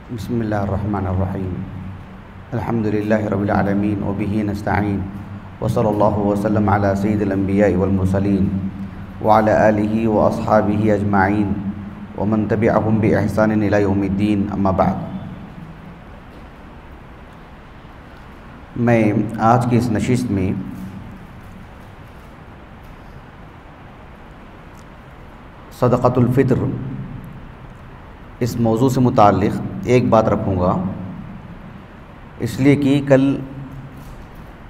बिस्मिल्लाहिर्रहमानिर्रहीम अल्हम्दुलिल्लाहि रब्बिल आलमीन व बिही नस्तईन व सल्लल्लाहु वसल्लम अला सय्यिदिल अंबिया'i वल मुरसलीन व अला आलिहि व अस्हाबिहि अजमाइन व मन तबिअहुम बि ihसानिन इला यौमिद्दीन अम्मा बाद। मैं आज की इस नशिस्त में सदक़तुल फ़ित्र इस मौजू से मुताल्लिक़ एक बात रखूँगा, इसलिए कि कल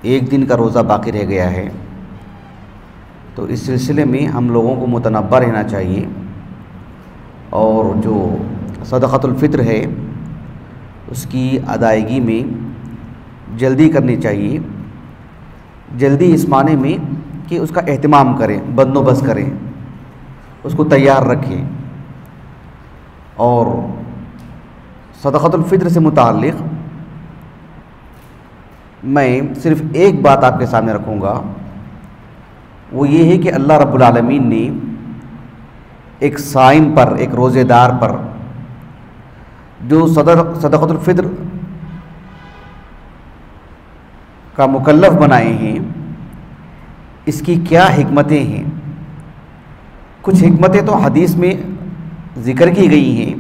एक दिन का रोज़ा बाकी रह गया है, तो इस सिलसिले में हम लोगों को मुतनब्बा रहना चाहिए और जो सदक़तुल फ़ित्र है उसकी अदायगी में जल्दी करनी चाहिए। जल्दी इस माने में कि उसका एहतिमाम करें, बंदोबस्त करें, उसको तैयार रखें। और सदक़तुल फ़ित्र से मुताल्लिक़ मैं सिर्फ़ एक बात आपके सामने रखूँगा, वो ये है कि अल्लाह रब्बुल आलमीन ने एक साइम पर, एक रोज़ेदार पर जो सदक़तुल फ़ित्र का मुकल्लफ़ बनाए हैं, इसकी क्या हिकमतें हैं। कुछ हिकमतें तो हदीस में ज़िक्र की गई हैं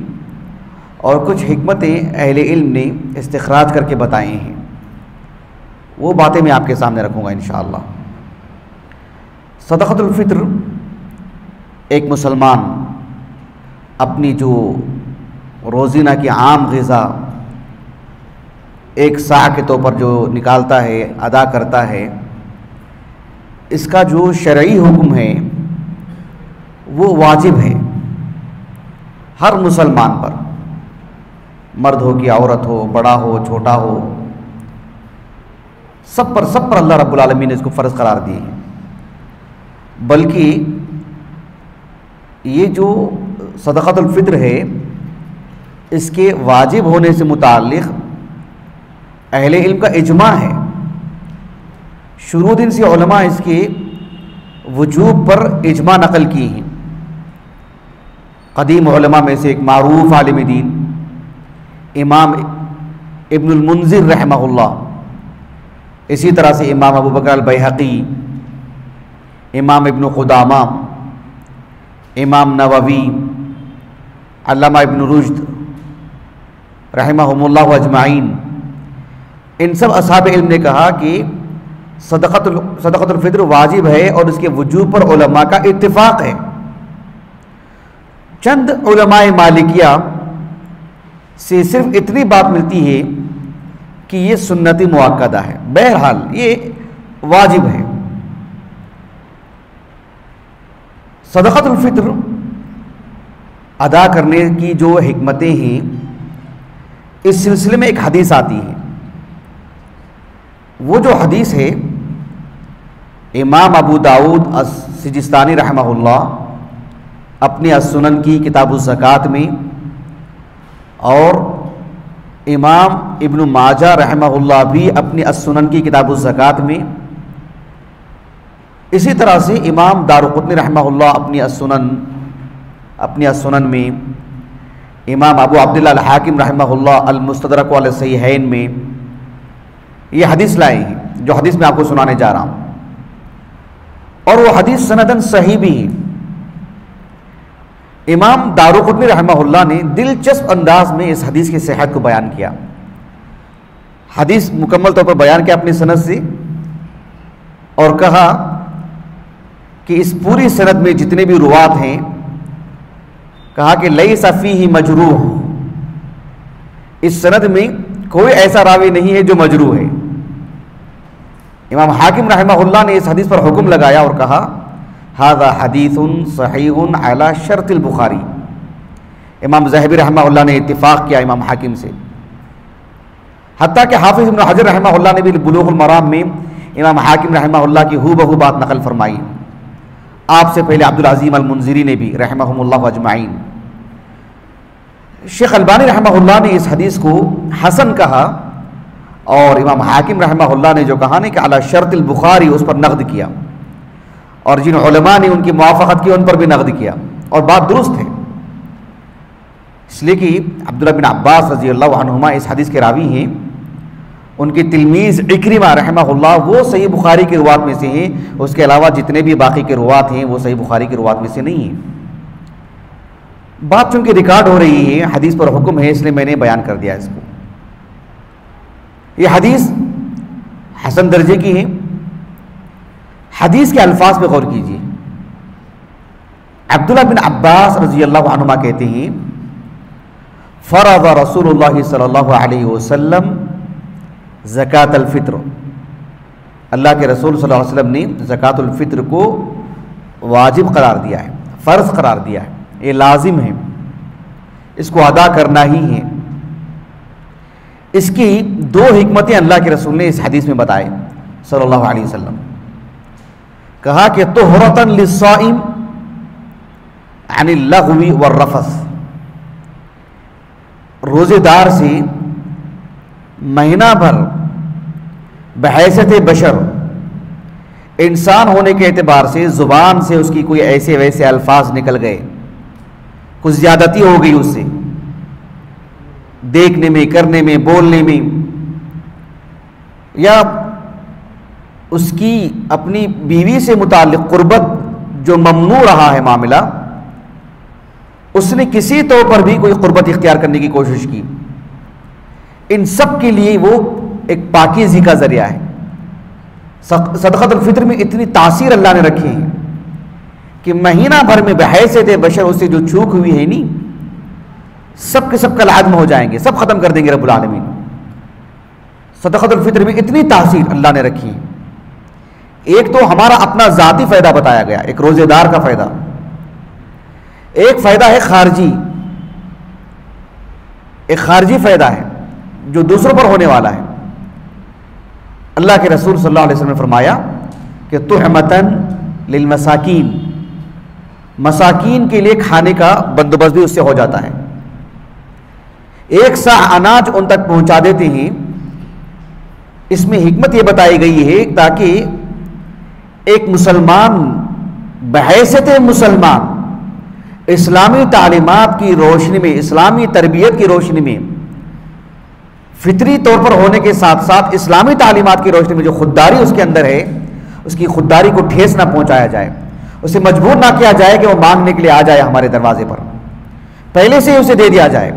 और कुछ हिकमतें अहले इल्म ने इस्तिखराज करके बताए हैं, वो बातें मैं आपके सामने रखूँगा इंशाअल्लाह। सदक़तुल फ़ित्र एक मुसलमान अपनी जो रोज़ीना की आम ग़िज़ा एक सा के तौर पर जो निकालता है, अदा करता है, इसका जो शरई हुक्म है वो वाजिब है हर मुसलमान पर, मर्द हो कि औरत हो, बड़ा हो छोटा हो, सब पर अल्लाह रब्बुल आलमीन ने इसको फ़र्ज़ करार दिए हैं। बल्कि ये जो सदक़तुल फ़ित्र है इसके वाजिब होने से मुताल्लिक़ अहले इल्म का इजमा है। शुरू दिन से उलमा इसके वजूब पर इजमा नकल किए हैं। क़दीम उलमा में से एक मारूफ आलिम दीन इमाम इब्नुल मुंज़िर रहमहुल्लाह, इसी तरह से इमाम अबू बकर अल-बैहक़ी, इमाम इब्न क़ुदामा, इमाम नववी, अल्लामा इब्न रुश्द रहमहुमुल्लाह अजमाइन, इन सब असहाब इल्म ने कहा कि सदक़तुल फ़ित्र वाजिब है और इसके वजूब पर उलमा का इत्तिफ़ाक़ है। चंद उलमाए मालिकिया से सिर्फ इतनी बात मिलती है कि ये सुन्नती मुअक्कदा है, बहरहाल ये वाजिब है। सदक़तुल फ़ित्र अदा करने की जो हिकमतें हैं, इस सिलसिले में एक हदीस आती है। वो जो हदीस है इमाम अबू दाऊद अस-सिजिस्तानी रहमहुल्लाह अपनी अस-सुनन की किताबुज़ ज़कात में और इमाम इब्न माजा रहमहुल्लाह भी अपनी अस-सुनन की किताबुज़ ज़कात में, इसी तरह से इमाम दारुक़ुत्नी रहमहुल्लाह अपनी अस-सुनन में, इमाम अबू अब्दुल्लाह अल-हाकिम रहमहुल्लाह अल-मुस्तदरक अल-सहीहैन में ये हदीस लाए हैं, जो हदीस मैं आपको सुनाने जा रहा हूँ। और वो हदीस सनदन सही भी है। इमाम दारुक़ुत्नी रहमहुल्लाह ने दिलचस्प अंदाज में इस हदीस की सेहत को बयान किया। हदीस मुकम्मल तौर पर बयान किया अपनी सनद से और कहा कि इस पूरी सनद में जितने भी रुवात हैं, कहा कि लैसा फ़ीही मजरूह, इस सनद में कोई ऐसा रावी नहीं है जो मजरूह है। इमाम हाकिम रहमहुल्लाह ने इस हदीस पर हुक्म लगाया और कहा हाज़ा हदीसुन सहीहुन अला शर्तिल बुखारी। इमाम ज़हबी रहमहुल्लाह ने इत्तिफ़ाक़ किया इमाम हाकिम से। हत्ता कि हाफ़िज़ इब्न हजर रहमहुल्लाह ने भी बुलूग़ुल मराम में इमाम हाकिम रहमहुल्लाह की हूबहू बात नकल फरमाई। आपसे पहले अब्दुल अज़ीम अल-मुंज़िरी ने भी रहमहुमुल्लाह अजमाइन। शेख अलबानी रहमहुल्लाह ने इस हदीस को हसन कहा और इमाम हाकिम रहमहुल्लाह ने जो कहा ना कि अला शर्तिल बुखारी, उस पर नक़द किया, और जिन उलमा ने उनकी मुवाफ़क़त की उन पर भी नक़द किया और बात दुरुस्त है। इसलिए कि अब्दुल्ला बिन अब्बास रज़ी अल्लाह अन्हुमा इस हदीस के रावी हैं। उनके तिलमीज़ इक्रिमा रहमहुल्लाह वो सही बुखारी की रुवात में से हैं, उसके अलावा जितने भी बाकी के रुवात हैं वो सही बुखारी की रुवात में से नहीं हैं। बात चूँकि रिकॉर्ड हो रही है, हदीस पर हुक्म है, इसलिए मैंने बयान कर दिया इसको। ये हदीस हसन दर्जे की है। हदीस के अल्फाज पे गौर कीजिए। अब्दुल्ला बिन अब्बास रज़ी अल्लाह अन्हुमा कहते हैं, फ़रज़ रसूलुल्लाह सल्लल्लाहु अलैहि वसल्लम ज़कातुल फ़ित्र, अल्लाह के रसूल सल्लल्लाहु अलैहि वसल्लम ने ज़कातुल फ़ित्र को वाजिब करार दिया है, फ़र्ज़ करार दिया है, ये लाजिम है, इसको अदा करना ही है। इसकी दो हिकमतें अल्लाह के रसूल ने इस हदीस में बताए सल्लल्लाहु अलैहि वसल्लम। कहा कि तुहरतन लिस्साइम अनिल लग़वी वर्रफ़स, रोज़ेदार से महीना भर बहैसियत बशर, इंसान होने के एतबार से ज़ुबान से उसकी कोई ऐसे वैसे अल्फाज निकल गए, कुछ ज़्यादती हो गई उससे देखने में, करने में, बोलने में, या उसकी अपनी बीवी से मुताल्लिक़ क़ुर्बत जो ममनू रहा है मामला, उसने किसी तौर पर भी कोई क़ुर्बत इख्तियार करने की कोशिश की, इन सब के लिए वो एक पाकीज़ी का ज़रिया है। सदक़तुल फ़ित्र में इतनी तासीर अल्लाह ने रखी है कि महीना भर में बहैसियत बशर उससे जो चूक हुई है नी, सब के सब कल आदम हो जाएंगे, सब ख़त्म कर देंगे रब्बुल आलमीन। सदक़तुल फ़ित्र में इतनी तासीर अल्लाह ने रखी है। एक तो हमारा अपना ज़ाती फ़ायदा बताया गया, एक रोज़ेदार का फ़ायदा, एक फ़ायदा है खारजी, एक खारजी फ़ायदा है जो दूसरों पर होने वाला है। अल्लाह के रसूल सल्लल्लाहु अलैहि वसल्लम ने फरमाया कि तुहमतन लिल मसाकीन, मसाकीन के लिए खाने का बंदोबस्त भी उससे हो जाता है। एक सा अनाज उन तक पहुंचा देते हैं। इसमें हिकमत यह बताई गई है ताकि एक मुसलमान बहैसियत मुसलमान इस्लामी तालीमात की रोशनी में, इस्लामी तरबियत की रोशनी में, फितरी तौर पर होने के साथ साथ इस्लामी तालीमात की रोशनी में जो खुददारी उसके अंदर है, उसकी खुददारी को ठेस ना पहुंचाया जाए, उसे मजबूर ना किया जाए कि वो मांगने के लिए आ जाए हमारे दरवाजे पर, पहले से ही उसे दे दिया जाए,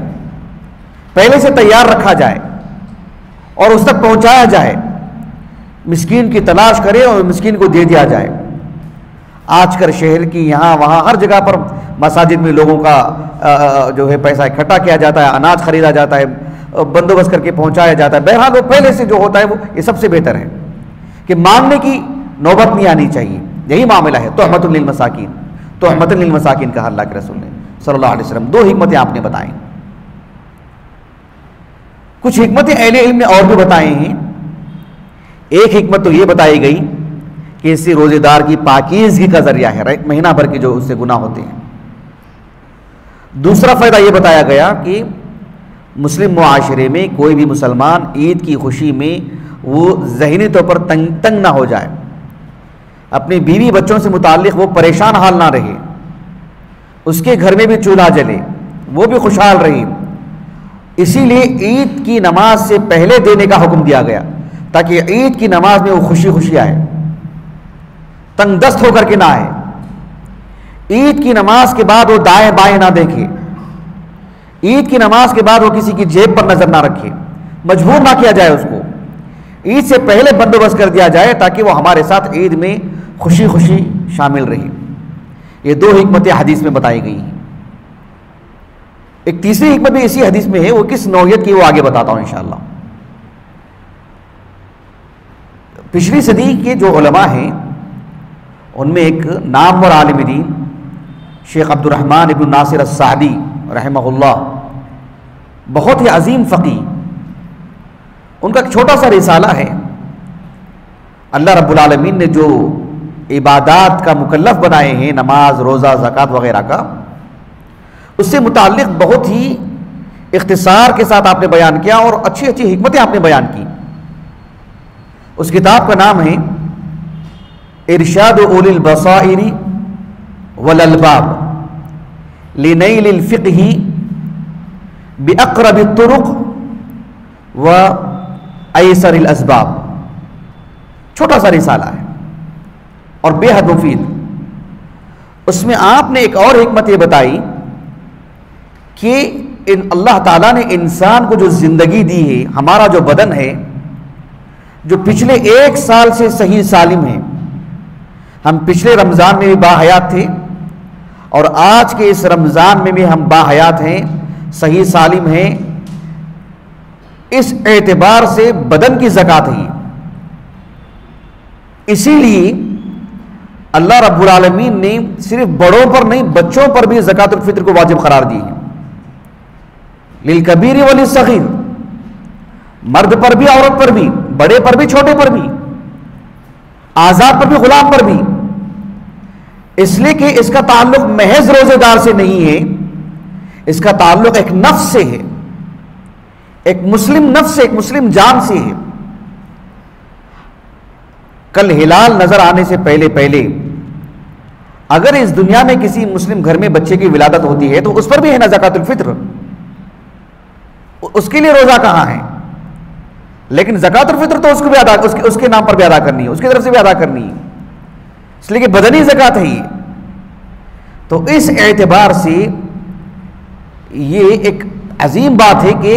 पहले से तैयार रखा जाए और उस तक पहुंचाया जाए। मिस्कीन की तलाश करे और मिस्कीन को दे दिया जाए। आजकल शहर की यहाँ वहाँ हर जगह पर मसाजिद में लोगों का जो है पैसा इकट्ठा किया जाता है, अनाज खरीदा जाता है, बंदोबस्त करके पहुंचाया जाता है। बहरहाल वो पहले से जो होता है वो ये सबसे बेहतर है कि मांगने की नौबत नहीं आनी चाहिए। यही मामला है तुहमतुल लिल मसाकीन, तुहमतुल लिल मसाकीन कहा अल्लाह के रसूल ने सल्लल्लाहु अलैहि वसल्लम। दो हिकमतें आपने बताई। कुछ हिकमतें अहले इल्म ने और भी बताई हैं। एक हिकमत तो ये बताई गई कि इससे रोजेदार की पाकीज़गी का जरिया है, महीना भर के जो उससे गुनाह होते हैं। दूसरा फ़ायदा ये बताया गया कि मुस्लिम मुआशरे में कोई भी मुसलमान ईद की खुशी में वो ज़हनी तौर पर तंग ना हो जाए, अपनी बीवी बच्चों से मुताल्लिक़ वो परेशान हाल ना रहे, उसके घर में भी चूल्हा जले, वो भी खुशहाल रहे। इसीलिए ईद की नमाज से पहले देने का हुक्म दिया गया ताकि ईद की नमाज में वो खुशी खुशी आए, तंग दस्त होकर के ना आए। ईद की नमाज के बाद वो दाएं बाएं ना देखे, ईद की नमाज के बाद वो किसी की जेब पर नजर ना रखे, मजबूर ना किया जाए उसको। ईद से पहले बंदोबस्त कर दिया जाए ताकि वो हमारे साथ ईद में खुशी खुशी शामिल रहे। ये दो हिकमतें हदीस में बताई गई हैं। एक तीसरी हिकमत भी इसी हदीस में है, वो किस नौयत की वो आगे बताता हूं इंशाअल्लाह। पिछली सदी के जो उलमा हैं उनमें एक नामवर आलिम दीन शेख अब्दुर्रहमान इब्न नासिर अस्सादी रहमहुल्लाह, बहुत ही अजीम फ़क़ीह, उनका एक छोटा सा रिसाला है। अल्लाह रब्बुल आलमीन ने जो इबादात का मुकल्लफ बनाए हैं, नमाज, रोज़ा, ज़कात वग़ैरह का, उससे मुताल्लिक़ बहुत ही इख्तिसार के साथ आपने बयान किया और अच्छी अच्छी हिकमतें आपने बयान की। उस किताब का नाम है इरशाद उलिल बसाइरी वल अलबाब लिनैलिल फ़िक़्ही बिअक़रबि तुरुक़ व अयसरिल असबाब। छोटा सा रिसाला है और बेहद मुफीद। उसमें आपने एक और हिकमत ये बताई कि अल्लाह ताला ने इंसान को जो जिंदगी दी है, हमारा जो बदन है, जो पिछले 1 साल से सही सालिम है। हम पिछले रमज़ान में भी बाहयात थे और आज के इस रमज़ान में भी हम बाहयात हैं, सही सालिम हैं। इस एतबार से बदन की ज़कात है। इसीलिए अल्लाह रब्बुल आलमीन ने सिर्फ बड़ों पर नहीं, बच्चों पर भी ज़कातुल फित्र को वाजिब करार दी है। लिल कबीर वलिल सगीर, मर्द पर भी, औरत पर भी, बड़े पर भी, छोटे पर भी, आजाद पर भी, गुलाम पर भी। इसलिए कि इसका ताल्लुक महज रोजेदार से नहीं है, इसका ताल्लुक एक नफ्स से है, एक मुस्लिम नफ्स से, एक मुस्लिम जान से है। कल हिलाल नजर आने से पहले पहले अगर इस दुनिया में किसी मुस्लिम घर में बच्चे की विलादत होती है तो उस पर भी है ना ज़कातुल फित्र। उसके लिए रोजा कहां है? लेकिन ज़कातुल फित्र तो उसको भी अदा, उसके नाम पर भी अदा करनी है, उसकी तरफ से भी अदा करनी है, इसलिए कि बदनी ज़कात है ये। तो इस एतबार से ये एक अजीम बात है कि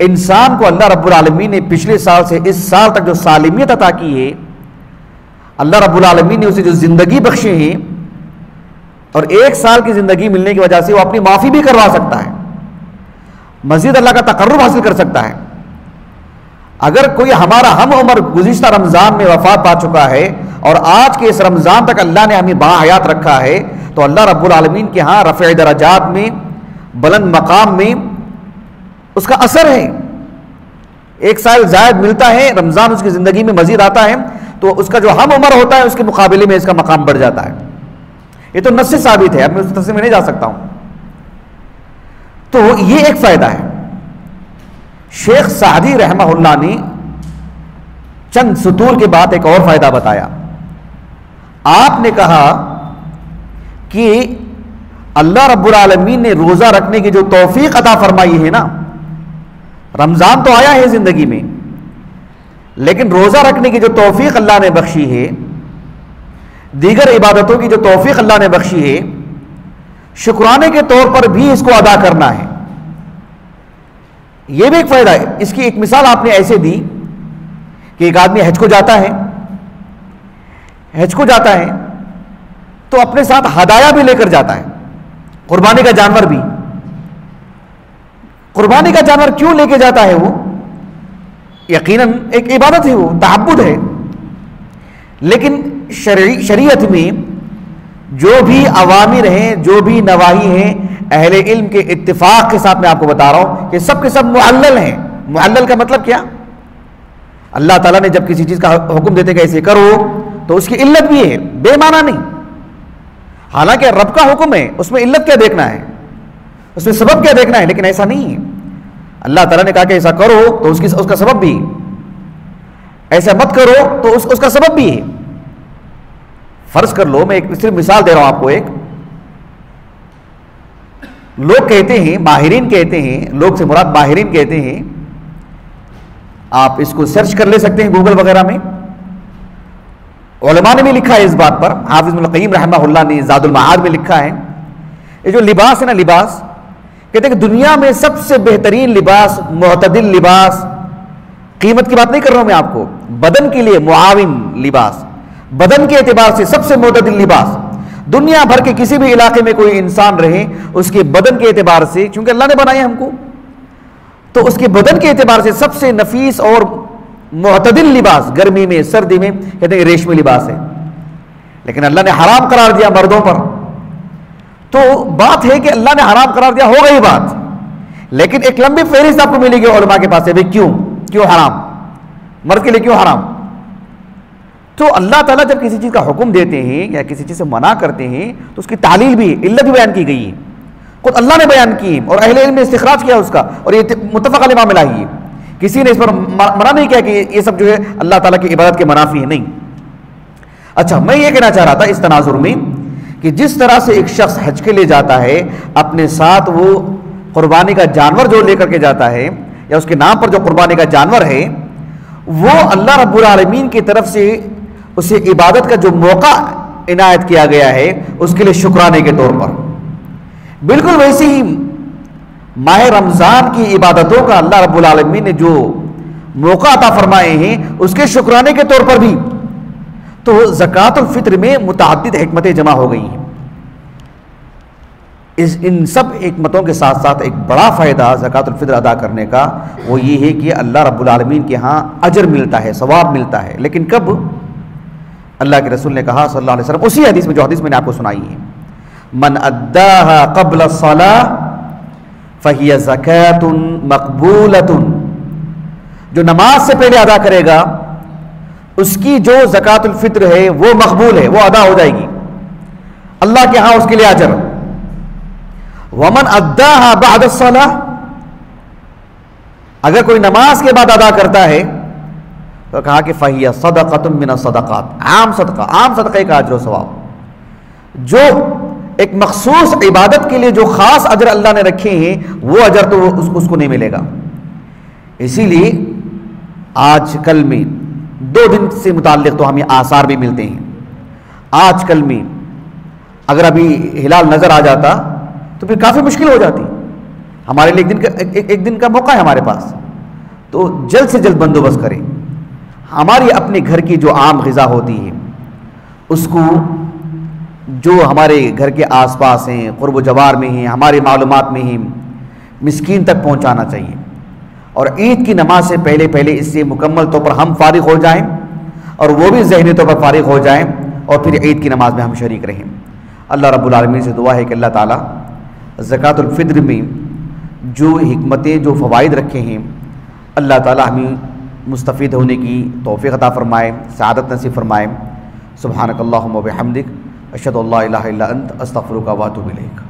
इंसान को अल्लाह रब्बुल आलमीन ने पिछले साल से इस साल तक जो सालिमियत अता की है, अल्लाह रब्बुल आलमीन ने उसे जो जिंदगी बख्शे हैं, और 1 साल की जिंदगी मिलने की वजह से वो अपनी माफी भी करवा सकता है, मजीद अल्लाह का तकर्रुब हासिल कर सकता है। अगर कोई हमारा हम उम्र गुज़िश्ता रमज़ान में वफात पा चुका है और आज के इस रमज़ान तक अल्लाह ने हमें बाहयात रखा है, तो अल्लाह रब्बुल आलमीन के यहाँ रफ़े दरजात में, बुलंद मकाम में उसका असर है। 1 साल ज़ायद मिलता है, रमज़ान उसकी ज़िंदगी में मजीद आता है, तो उसका जो हम उम्र होता है उसके मुकाबले में इसका मकाम बढ़ जाता है। ये तो नस्स से साबित है, अब मैं उस तफसील में नहीं जा सकता हूं। तो ये एक फ़ायदा है। शेख सादी रहमहुल्लाह ने चंद सुतूर के बाद एक और फ़ायदा बताया। आपने कहा कि अल्लाह रब्बुल आलमीन ने रोज़ा रखने की जो तौफीक अता फरमाई है ना, रमज़ान तो आया है ज़िंदगी में, लेकिन रोज़ा रखने की जो तौफीक अल्लाह ने बख्शी है, दीगर इबादतों की जो तौफीक अल्लाह ने बख्शी है, शुक्राने के तौर पर भी इसको अदा करना है। यह भी एक फ़ायदा है। इसकी एक मिसाल आपने ऐसे दी कि एक आदमी हज को जाता है, तो अपने साथ हदाया भी लेकर जाता है, कुर्बानी का जानवर भी। कुर्बानी का जानवर क्यों लेके जाता है? वो यकीनन एक इबादत है, वो तअब्बुद है। लेकिन शरीयत में जो भी अवामिर हैं, जो भी नवाही हैं, अहले इल्म के इत्तिफाक के साथ मैं आपको बता रहा हूं कि सब के सब मुअल्लल हैं। मुअल्लल का मतलब क्या? अल्लाह ताला ने जब किसी चीज का हुक्म देते कि ऐसे करो, तो उसकी इल्लत भी है, बेमाना नहीं। हालांकि रब का हुक्म है, उसमें इल्लत क्या देखना है, उसमें सबब क्या देखना है, लेकिन ऐसा नहीं है। अल्लाह ताला ने कहा कि ऐसा करो तो उसका सबब भी, ऐसा मत करो तो उसका सबब भी है। फर्ज कर लो, मैं एक सिर्फ मिसाल दे रहा हूं आपको। एक लोग कहते हैं, माहिरीन कहते हैं, लोग से मुराद माहिरीन कहते हैं, आप इसको सर्च कर ले सकते हैं गूगल वगैरह में, उलमा ने भी लिखा है इस बात पर। हाफिज इब्न क़य्यिम रहमहुल्लाह ने ज़ादुल मआद में लिखा है, ये जो लिबास है ना, लिबास कहते हैं कि दुनिया में सबसे बेहतरीन लिबास, मुअतदिल लिबास, कीमत की बात नहीं कर रहा हूं मैं आपको, बदन के लिए मुआविन लिबास, बदन के एतबार से सबसे मुअतदिल लिबास, दुनिया भर के किसी भी इलाके में कोई इंसान रहे, उसके बदन के एतबार से, क्योंकि अल्लाह ने बनाया हमको, तो उसके बदन के एतबार से सबसे नफीस और मुअतदिल लिबास गर्मी में, सर्दी में कहते हैं रेशमी लिबास है। लेकिन अल्लाह ने हराम करार दिया मर्दों पर। तो बात है कि अल्लाह ने हराम करार दिया, हो गई बात, लेकिन एक लंबी फहरिस्त आपको मिलेगी उलमा के पास से, भाई क्यों हराम, मर्द के लिए क्यों हराम। तो अल्लाह ताला जब किसी चीज़ का हुक्म देते हैं या किसी चीज़ से मना करते हैं तो उसकी तालील भी, इल्लत भी बयान की गई है, खुद अल्लाह ने बयान की और अहले इल्म ने इस्तिखराज किया उसका, और ये मुत्तफ़क़ अलैह मामला ही है। किसी ने इस पर मना नहीं किया कि ये सब जो है अल्लाह ताला की इबादत के मुनाफी है, नहीं। अच्छा, मैं ये कहना चाह रहा था इस तनाजुर में कि जिस तरह से एक शख्स हज के लिए जाता है, अपने साथ वो कुर्बानी का जानवर जो लेकर के जाता है या उसके नाम पर जो कुर्बानी का जानवर है, वो अल्लाह रब्बुल आलमीन की तरफ से उसे इबादत का जो मौका इनायत किया गया है उसके लिए शुक्राने के तौर पर। बिल्कुल वैसे ही माह रमज़ान की इबादतों का अल्लाह रब्बुल आलमीन ने जो मौका अता फरमाए हैं उसके शुक्राने के तौर पर भी तो ज़कातुल फित्र में मुतअद्दिद हिकमतें जमा हो गई हैं। इन सब हिकमतों के साथ साथ एक बड़ा फ़ायदा ज़कातुल फित्र अदा करने का वो ये है कि अल्लाह रब्बुल आलमीन के यहाँ अजर मिलता है, सवाब मिलता है। लेकिन कब? अल्लाह के रसूल ने कहा सल्लल्लाहु अलैहि वसल्लम, उसी हदीस में जो हदीस मैंने आपको सुनाई है, मन अद्दाहा क़ब्ल सलाह फ़हिय ज़कातुन मक़बूलतुन, जो नमाज से पहले अदा करेगा उसकी जो ज़कातुल फित्र है वो मकबूल है, वो अदा हो जाएगी, अल्लाह के यहाँ उसके लिए अजर। वमन अद्दाहा बअद सलाह, अगर कोई नमाज के बाद अदा करता है तो कहा कि फ़हिय सदक़तुन मिन सदक़ात, आम सदक़े का अजर सवाब। जो एक मखसूस इबादत के लिए जो खास अजर अल्लाह ने रखे हैं वो अजर तो उसको नहीं मिलेगा। इसीलिए आजकल में 2 दिन से मुताल्लिक़ तो हमें आसार भी मिलते हैं। आजकल में अगर अभी हिलाल नज़र आ जाता तो फिर काफ़ी मुश्किल हो जाती। हमारे लिए एक दिन का मौका है हमारे पास, तो जल्द से जल्द बंदोबस्त करें। हमारी अपने घर की जो आम ग़िज़ा होती है उसको जो हमारे घर के आसपास हैं, क़ुर्ब जवार में हैं, हमारे मालूमात में हैं, मिस्कीन तक पहुंचाना चाहिए। और ईद की नमाज से पहले पहले इससे मुकम्मल तौर पर हम फारिग हो जाएं और वो भी ज़हनी तौर पर फारिग हो जाएं और फिर ईद की नमाज में हम शरीक रहें। अल्लाह रब्बुल आलमीन से दुआ है कि अल्लाह ताला ज़कातुल फित्र में जो हिकमतें, जो फ़वाइद रखे हैं, अल्लाह ताला हमें मुस्तफ़ीद होने की तौफ़ीक़ अता फ़रमाए, सआदत नसीब फ़रमाए। सुब्हानकल्लाहुम्मा व बिहम्दिक, अशहदु अल्ला इलाहा इल्ला अंत, अस्तग़फिरुका व अतूबु इलैक।